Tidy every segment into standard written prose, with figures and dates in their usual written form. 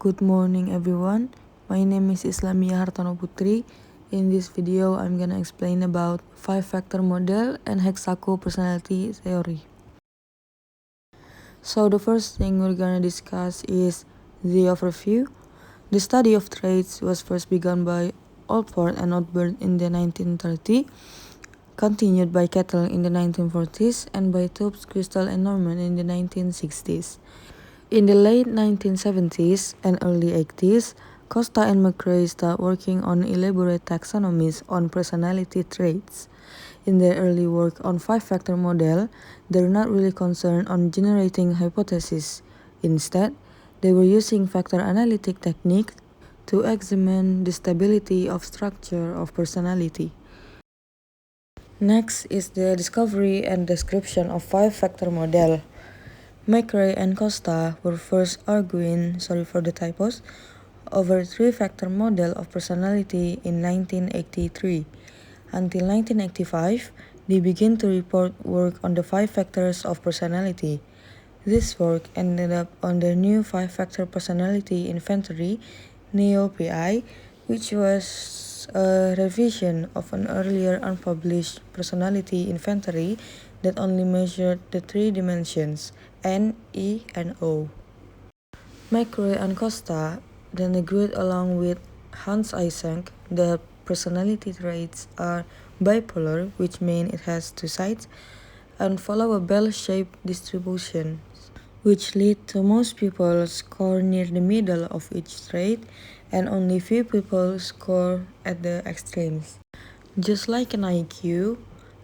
Good morning everyone, my name is Islamia Hartono Putri. In this video, I'm gonna explain about 5-factor model and HEXACO personality theory. So the first thing we're gonna discuss is the overview. The study of traits was first begun by Alport and Odbert in the 1930s, continued by Kettle in the 1940s, and by Tubbs, Crystal, and Norman in the 1960s. In the late 1970s and early 80s, Costa and McRae started working on elaborate taxonomies on personality traits. In their early work on 5-factor model, they're not really concerned on generating hypotheses. Instead, they were using factor analytic technique to examine the stability of structure of personality. Next is the discovery and description of 5-factor model. McRae and Costa were first arguing, over 3-factor model of personality in 1983. Until 1985, they began to report work on the 5 factors of personality. This work ended up on the new 5-factor personality inventory, NEO-PI, which was a revision of an earlier unpublished personality inventory that only measured the 3 dimensions, N, E, and O. McRae and Costa then agreed along with Hans Eysenck that personality traits are bipolar, which means it has 2 sides, and follow a bell-shaped distribution, which lead to most people score near the middle of each trait and only few people score at the extremes. Just like an IQ,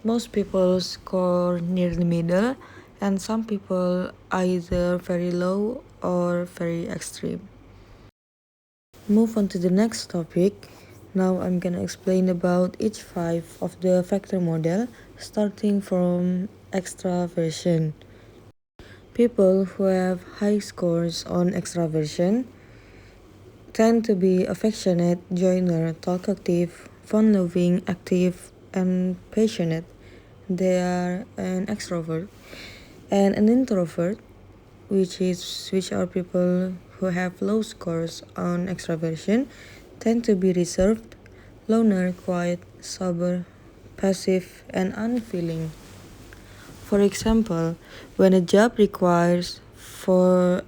most people score near the middle and some people either very low or very extreme. Move on to the next topic. Now I'm gonna explain about each 5 of the factor model, starting from extraversion. People who have high scores on extraversion tend to be affectionate, joiner, talkative, fun-loving, active, and passionate. They are an extrovert. And an introvert, which are people who have low scores on extraversion, tend to be reserved, loner, quiet, sober, passive, and unfeeling. For example, when a job requires for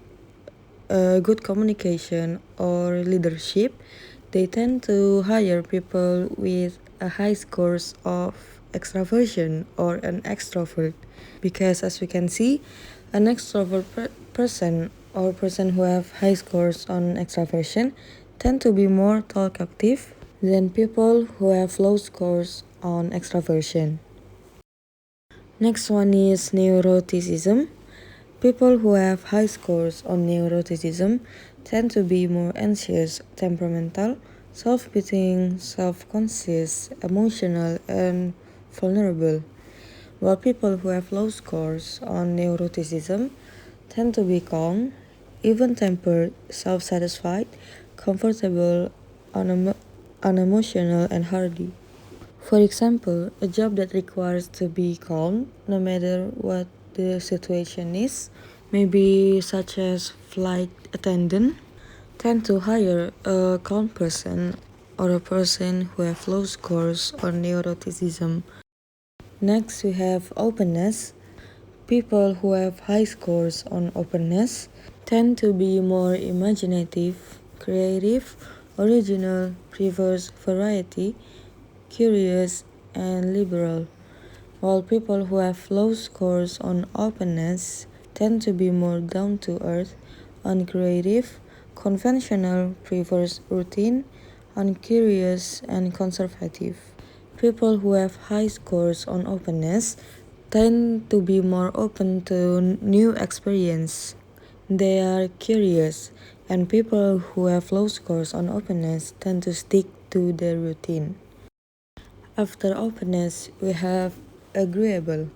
good communication or leadership, they tend to hire people with a high scores of extraversion or an extrovert, because as we can see, an extrovert person or person who have high scores on extraversion tend to be more talkative than people who have low scores on extraversion. Next one is neuroticism. People who have high scores on neuroticism tend to be more anxious, temperamental, self-pitying, self-conscious, emotional, and vulnerable, while people who have low scores on neuroticism tend to be calm, even-tempered, self-satisfied, comfortable, unemotional, and hardy. For example, a job that requires to be calm no matter what the situation is, maybe such as flight attendant, tend to hire a calm person or a person who have low scores on neuroticism. Next, we have openness. People who have high scores on openness tend to be more imaginative, creative, original, prefers variety, curious, and liberal, while people who have low scores on openness tend to be more down-to-earth, uncreative, conventional, prefers routine, uncurious, and conservative. People who have high scores on openness tend to be more open to new experience. They are curious, and people who have low scores on openness tend to stick to their routine. After openness, we have agreeable.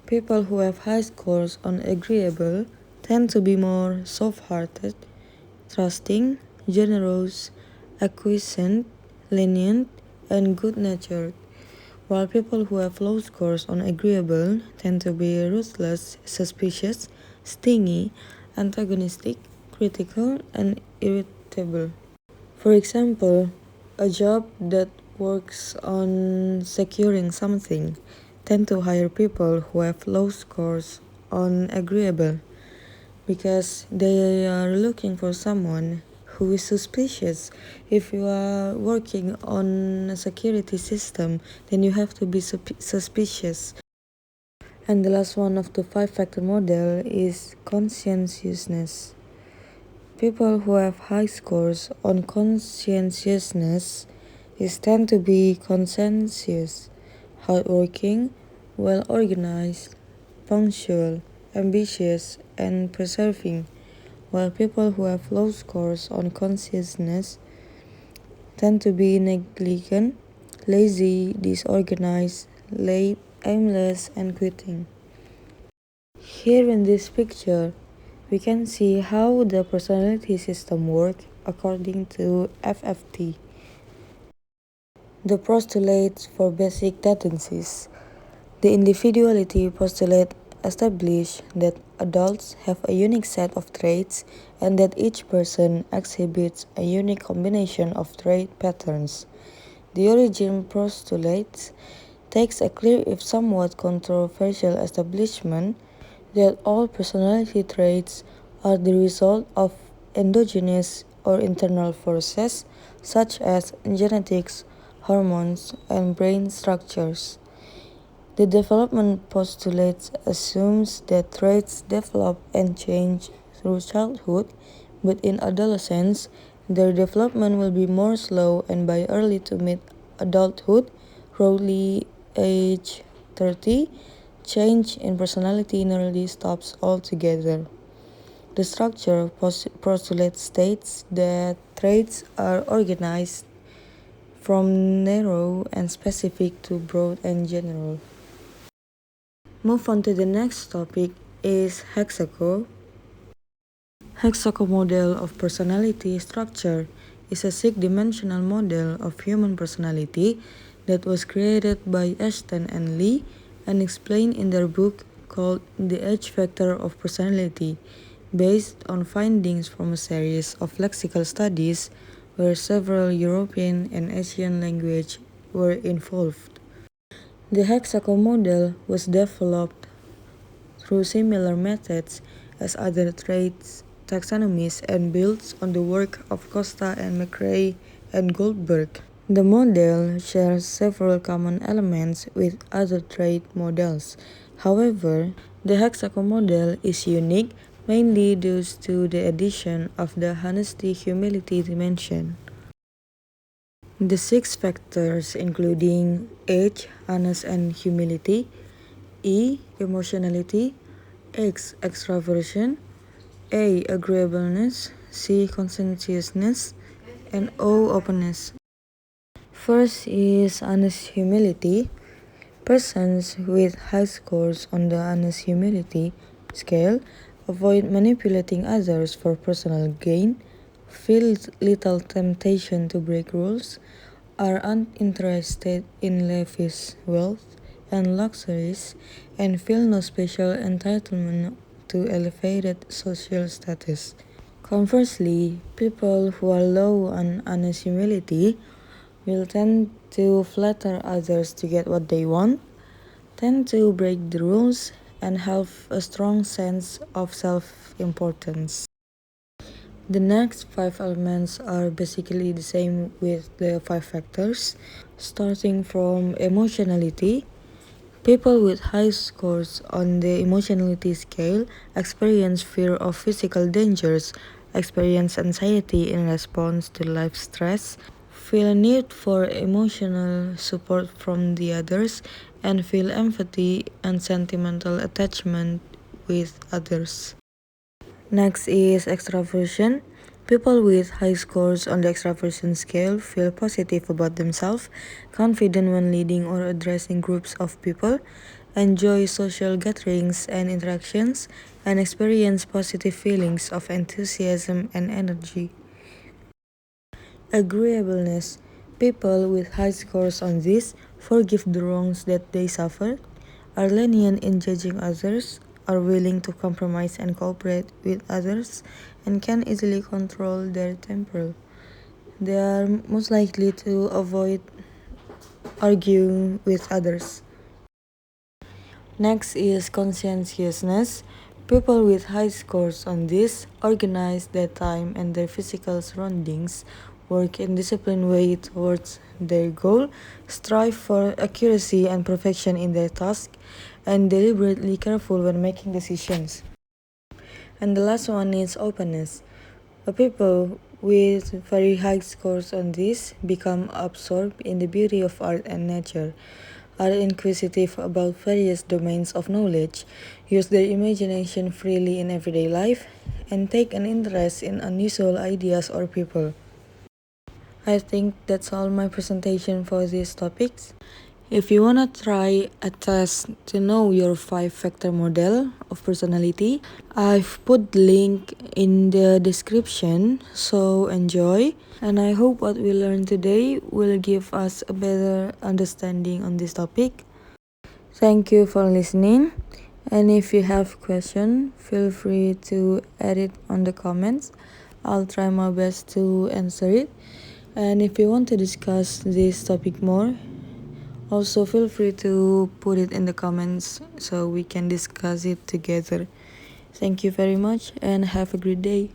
People who have high scores on agreeable tend to be more soft-hearted, trusting, generous, acquiescent, lenient, and good-natured, while people who have low scores on agreeable tend to be ruthless, suspicious, stingy, antagonistic, critical and irritable. For example, a job that works on securing something tend to hire people who have low scores on agreeable because they are looking for someone who is suspicious. If you are working on a security system, then you have to be suspicious. And the last one of the 5-factor model is conscientiousness. People who have high scores on conscientiousness tend to be conscientious, hardworking, well organized, punctual, ambitious, and persevering, while people who have low scores on conscientiousness tend to be negligent, lazy, disorganized, late, aimless, and quitting. Here in this picture, we can see how the personality system works according to FFT. The postulates for basic tendencies. The individuality postulate establish that adults have a unique set of traits and that each person exhibits a unique combination of trait patterns. The origin postulate takes a clear if somewhat controversial establishment that all personality traits are the result of endogenous or internal forces such as genetics, hormones, and brain structures. The development postulate assumes that traits develop and change through childhood, but in adolescence, their development will be more slow and by early to mid adulthood, roughly age 30, change in personality nearly stops altogether. The structure postulate states that traits are organized from narrow and specific to broad and general. Move on to the next topic is HEXACO. HEXACO model of personality structure is a 6-dimensional model of human personality that was created by Ashton and Lee and explained in their book called The H Factor of Personality, based on findings from a series of lexical studies where several European and Asian languages were involved. The HEXACO model was developed through similar methods as other traits taxonomies and builds on the work of Costa and McRae and Goldberg. The model shares several common elements with other trait models. However, the HEXACO model is unique mainly due to the addition of the honesty-humility dimension. The 6 factors including H, honest and humility, E, emotionality, X, extraversion, A, agreeableness, C, conscientiousness, and O, openness. First is honest humility. Persons with high scores on the honest humility scale avoid manipulating others for personal gain, feel little temptation to break rules, are uninterested in lavish wealth and luxuries, and feel no special entitlement to elevated social status. Conversely, people who are low on honest humility will tend to flatter others to get what they want, tend to break the rules, and have a strong sense of self-importance. The next 5 elements are basically the same with the 5 factors, starting from emotionality. People with high scores on the emotionality scale experience fear of physical dangers, experience anxiety in response to life stress, feel a need for emotional support from the others, and feel empathy and sentimental attachment with others. Next is extraversion. People with high scores on the extraversion scale feel positive about themselves, confident when leading or addressing groups of people, enjoy social gatherings and interactions, and experience positive feelings of enthusiasm and energy. Agreeableness. People with high scores on this forgive the wrongs that they suffered, are lenient in judging others, are willing to compromise and cooperate with others, and can easily control their temper. They are most likely to avoid arguing with others. Next is conscientiousness. People with high scores on this organize their time and their physical surroundings, work in disciplined way towards their goal, strive for accuracy and perfection in their task, and deliberately careful when making decisions. And the last one is openness. People with very high scores on this become absorbed in the beauty of art and nature, are inquisitive about various domains of knowledge, use their imagination freely in everyday life, and take an interest in unusual ideas or people. I think that's all my presentation for these topics. If you wanna try a test to know your 5-factor model of personality, I've put the link in the description, so enjoy. And I hope what we learned today will give us a better understanding on this topic. Thank you for listening. And if you have question, feel free to add it on the comments. I'll try my best to answer it. And if you want to discuss this topic more, also feel free to put it in the comments so we can discuss it together. Thank you very much and have a great day.